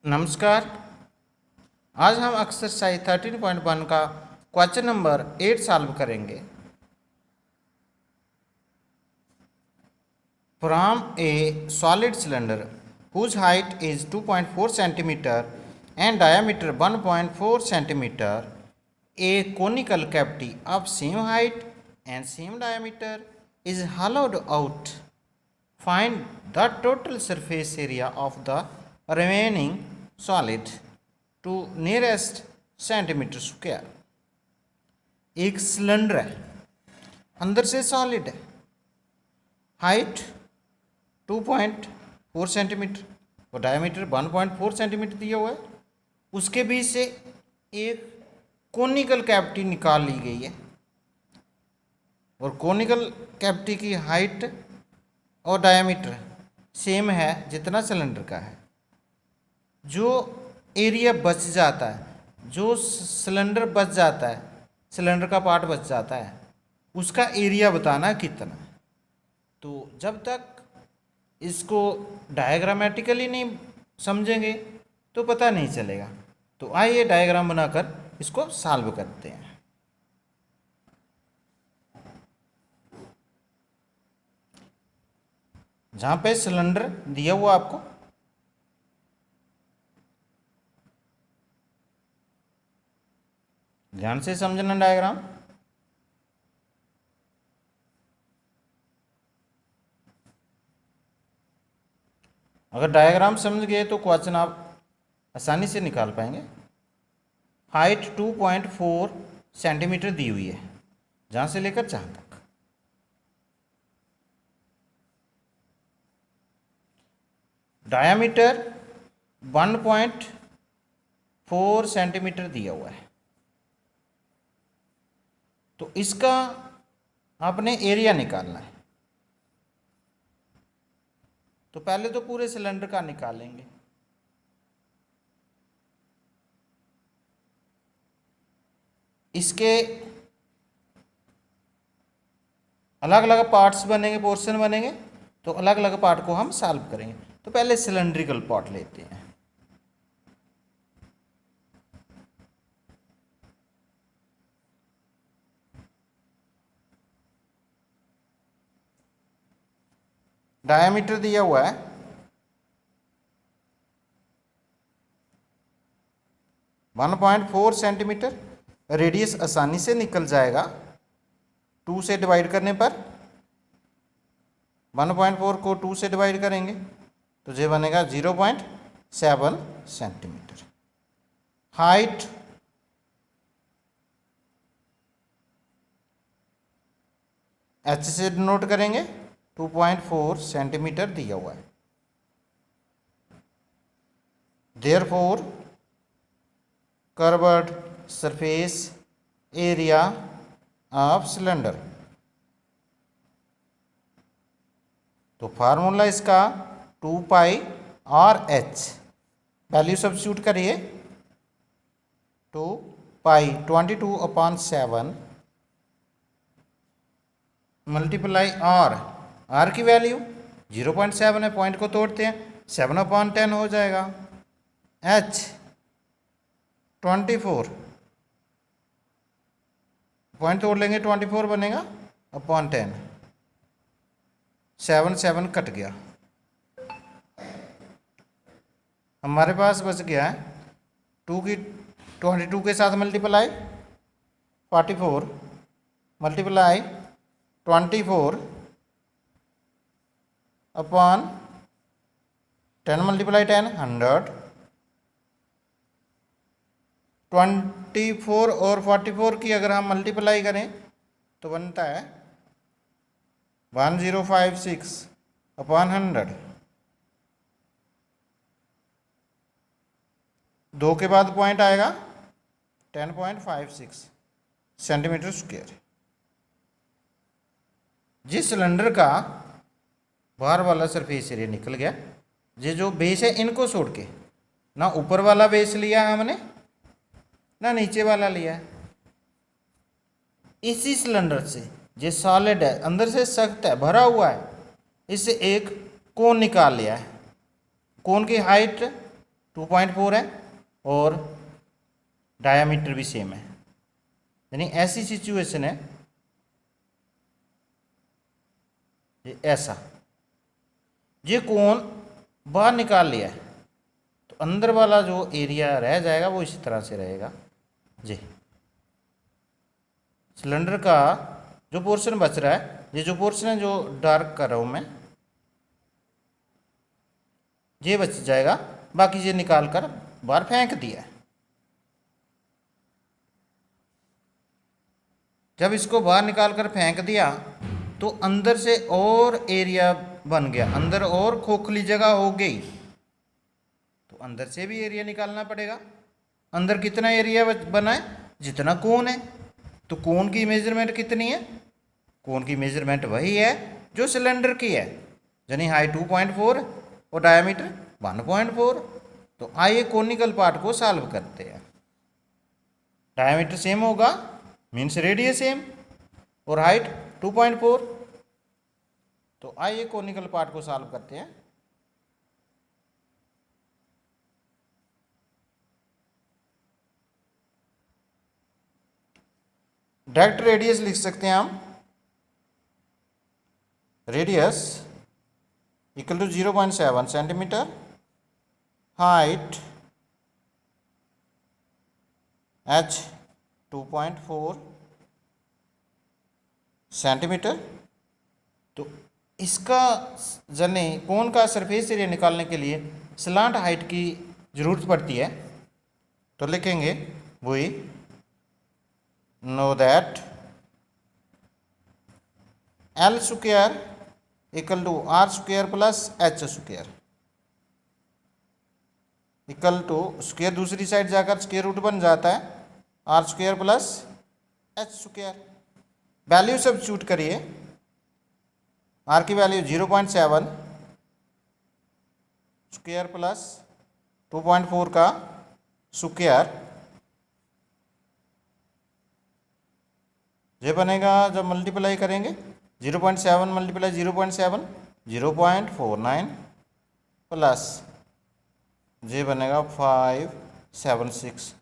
नमस्कार। आज हम एक्सरसाइज 13.1 का क्वेश्चन नंबर 8 सॉल्व करेंगे। From a solid cylinder whose height is 2.4 centimetre and diameter 1.4 centimetre, a conical cavity of same height and same diameter is hollowed out. Find the total surface area of the remaining solid to nearest centimetre square. एक cylinder है, अंदर से solid है, height 2.4 centimetre और diameter 1.4 centimetre दिया हुआ है। उसके बीच से एक कोनिकल कैविटी निकाल ली गई है और कोनिकल कैविटी की हाइट और डायमीटर सेम है जितना सिलेंडर का है। जो एरिया बच जाता है, जो सिलेंडर बच जाता है, सिलेंडर का पार्ट बच जाता है, उसका एरिया बताना कितना। तो जब तक इसको डायग्रामेटिकली नहीं समझेंगे तो पता नहीं चलेगा। तो आइए डायग्राम बनाकर इसको सॉल्व करते हैं। जहाँ पे सिलेंडर दिया हुआ आपको, ध्यान से समझना डायग्राम। अगर डायग्राम समझ गए तो क्वेश्चन आप आसानी से निकाल पाएंगे। हाइट 2.4 सेंटीमीटर दी हुई है जहाँ से लेकर जहाँ तक। डायामीटर 1.4 सेंटीमीटर दिया हुआ है। तो इसका आपने एरिया निकालना है। तो पहले तो पूरे सिलेंडर का निकालेंगे। इसके अलग अलग पार्ट्स बनेंगे, पोर्शन बनेंगे, तो अलग अलग पार्ट को हम सॉल्व करेंगे। तो पहले सिलेंड्रिकल पार्ट लेते हैं। डायमीटर दिया हुआ है 1.4 सेंटीमीटर। रेडियस आसानी से निकल जाएगा, 2 से डिवाइड करने पर 1.4 को 2 से डिवाइड करेंगे तो ये बनेगा 0.7 सेंटीमीटर। हाइट एच से डिनोट करेंगे, 2.4 सेंटीमीटर दिया हुआ है। Therefore curved surface area of cylinder, तो फार्मूला इसका 2 पाई आर एच, वैल्यू सब्स्टिट्यूट करिए। 2 पाई 22/7 मल्टीप्लाई आर की वैल्यू 0.7 है, पॉइंट को तोड़ते हैं, 7/10 हो जाएगा। एच 24, पॉइंट तोड़ लेंगे 24 बनेगा अपॉन 10, 7 कट गया। हमारे पास बच गया है 2 की 22 के साथ मल्टीप्लाई 44 मल्टीप्लाई 24 अपॉन 10 मल्टीप्लाई 10 100। 24 और 44 की अगर हम मल्टीप्लाई करें तो बनता है 1056 अपॉन 100। 2 के बाद पॉइंट आएगा 10.56 सेंटीमीटर स्क्वायर। जिस सिलेंडर का बाहर वाला सरफेस एरिया निकल गया, ये जो बेस है इनको छोड़ के, ना ऊपर वाला बेस लिया है हमने ना नीचे वाला लिया है। इसी सिलेंडर से जो सॉलिड है, अंदर से सख्त है, भरा हुआ है, इससे एक कोन निकाल लिया है। कोन की हाइट 2.4 है और डायामीटर भी सेम है, यानी ऐसी सिचुएशन है ये ऐसा, ये कोण बाहर निकाल लिया है तो अंदर वाला जो एरिया रह जाएगा वो इसी तरह से रहेगा जी। सिलेंडर का जो पोर्शन बच रहा है, ये जो पोर्शन है जो डार्क कर रहा हूँ मैं, ये बच जाएगा, बाकी ये निकाल कर बाहर फेंक दिया है। जब इसको बाहर निकाल कर फेंक दिया तो अंदर से और एरिया बन गया, अंदर और खोखली जगह हो गई, तो अंदर से भी एरिया निकालना पड़ेगा। अंदर कितना एरिया बना है, जितना कोण है, तो कोण की मेजरमेंट कितनी है, कोण की मेजरमेंट वही है जो सिलेंडर की है, यानी हाइट 2.4 और डायमीटर 1.4। तो आइए कोनिकल पार्ट को सॉल्व करते हैं। डायमीटर सेम होगा मीन्स रेडियस सेम और हाइट 2.4। तो आइए कोनिकल पार्ट को सॉल्व करते हैं। डायरेक्ट रेडियस लिख सकते हैं हम, radius equal to 0.7 centimetre, height h 2.4 centimetre. तो इसका जने कोण का सरफेस एरिया निकालने के लिए स्लांट हाइट की ज़रूरत पड़ती है, तो लिखेंगे we know that L square equal to R square plus H square equal to square दूसरी साइड जाकर स्क्वायर रूट बन जाता है R square plus H square. Value substitute करिए, R की वैल्यू 0.7 स्क्वायर प्लस 2.4 का स्क्वायर, ये बनेगा जब मल्टीप्लाई करेंगे 0.7 मल्टीप्लाई 0.7 0.49 प्लस ये बनेगा 576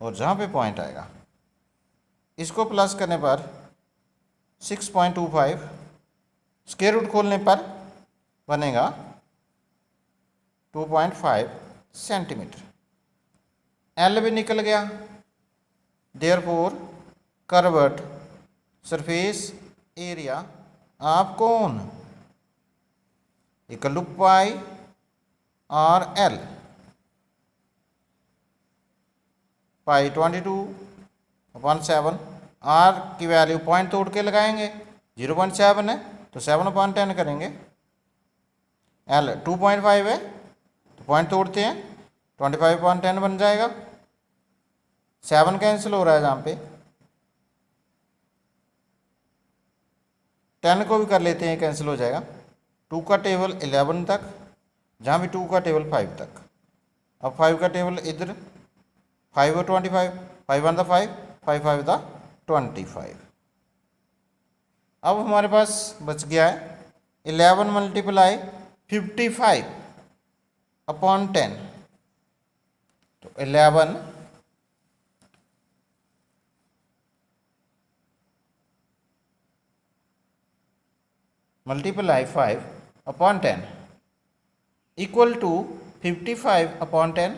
और जहाँ पे पॉइंट आएगा इसको प्लस करने पर 6.25, स्क्वायर रूट खोलने पर बनेगा 2.5 सेंटीमीटर। एल भी निकल गया, therefore curved surface area of cone equal to pi R L, pi 22/7। R की वैल्यू पॉइंट तोड़ के लगाएंगे, 0.7 है तो 7/10 करेंगे। एल 2.5 है तो पॉइंट तोड़ते हैं, 25/10 बन जाएगा। 7 कैंसिल हो रहा है जहाँ पे, 10 को भी कर लेते हैं, कैंसिल हो जाएगा। 2 का टेबल 11 तक, जहाँ भी 2 का टेबल 5 तक। अब 5 का टेबल इधर, 5 और 25, 5 1 5, 5 5 25। अब हमारे पास बच गया है 11 मल्टीप्लाई 55/10। तो 11 multiply 5/10 equal to 55/10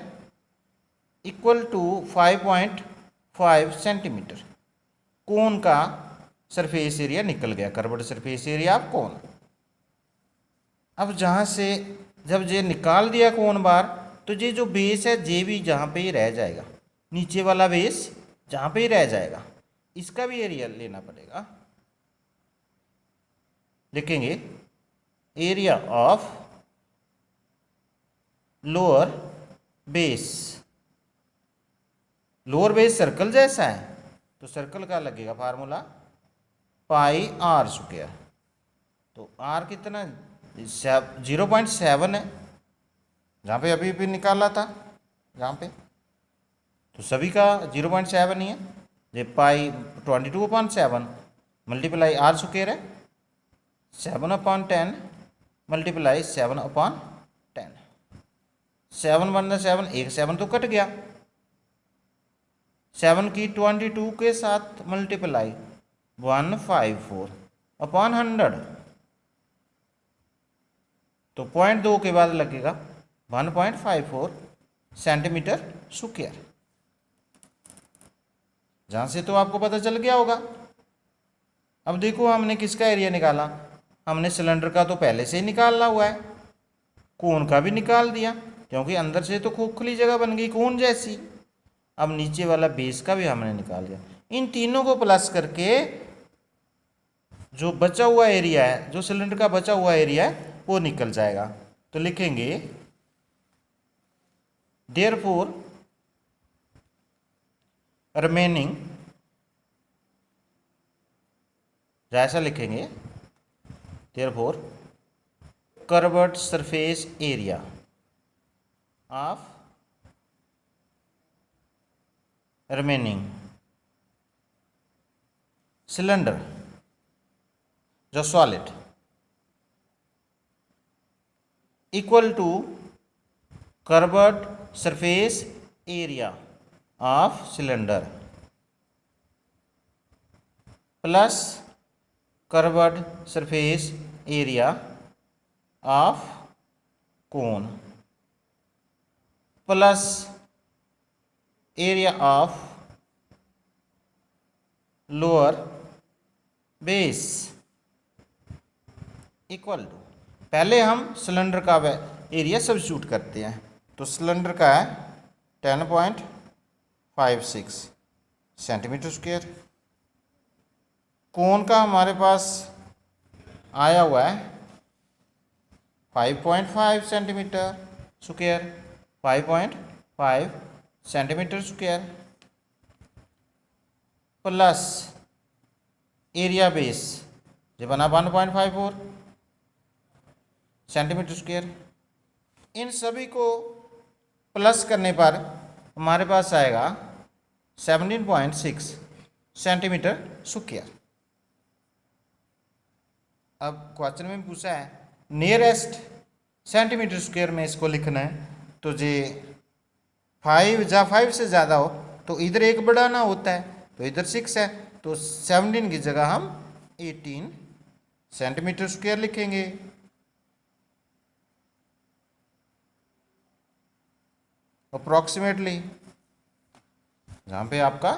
equal to 5.5 centimetre. Cone का सरफेस एरिया निकल गया, curved surface area of cone. अब जहाँ से जब ये निकाल दिया कोन बार, तो ये जो बेस है ये भी जहाँ पे ही रह जाएगा, नीचे वाला बेस जहाँ पे ही रह जाएगा, इसका भी एरिया लेना पड़ेगा। लिखेंगे area of lower base. Lower base circle जैसा है तो सर्कल का लगेगा फार्मूला पाई आर स्क्वायर। तो आर कितना 0.7 है, जहाँ पे अभी भी निकाला था जहाँ पे, तो सभी का 0.7 ही है। ये पाई 22/7 मल्टीप्लाई आर स्क्वायर है, 7/10 मल्टीप्लाई 7/10, 7 वन 7, एक 7 तो कट गया, 7 की 22 के साथ मल्टीप्लाई 154 अपॉन 100, तो 0.2 के बाद लगेगा 1.54 सेंटीमीटर स्क्वायर। जहाँ से तो आपको पता चल गया होगा। अब देखो हमने किसका एरिया निकाला, हमने सिलेंडर का तो पहले से ही निकाला हुआ है, कोन का भी निकाल दिया क्योंकि अंदर से तो खोखली जगह बन गई कोन जैसी। अब नीचे वाला बेस का भी हमने निकाल दिया। इन तीनों को प्लस करके जो बचा हुआ एरिया है, जो सिलेंडर का बचा हुआ एरिया है वो निकल जाएगा। तो लिखेंगे देयरफॉर रिमेनिंग, ऐसा लिखेंगे therefore curved surface area of remaining cylinder जो solid equal to curved surface area of cylinder plus curved surface area of cone plus area of lower base equal to, पहले हम सिलेंडर का area substitute करते हैं। तो cylinder का है 10.56 centimetre square, कोन का हमारे पास आया हुआ है 5.5 centimetre square, 5.5 centimetre square plus area base जो बना 1.54 सेंटीमीटर स्क्वायर। इन सभी को प्लस करने पर हमारे पास आएगा 17.6 सेंटीमीटर स्क्वायर। अब क्वेश्चन में पूछा है नियरेस्ट सेंटीमीटर स्क्वायर में इसको लिखना है, तो जे 5 से ज़्यादा हो तो इधर एक बढ़ाना होता है, तो इधर 6 है, तो 17 की जगह हम 18 सेंटीमीटर स्क्वायर लिखेंगे। अप्रॉक्सीमेटली, जहाँ पे आपका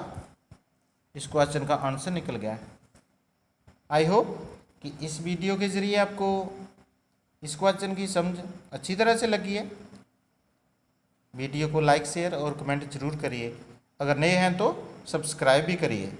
इस क्वेश्चन का आंसर निकल गया। आई होप कि इस वीडियो के ज़रिए आपको इस क्वेश्चन की समझ अच्छी तरह से लगी है। वीडियो को लाइक शेयर और कमेंट जरूर करिए, अगर नए हैं तो सब्सक्राइब भी करिए।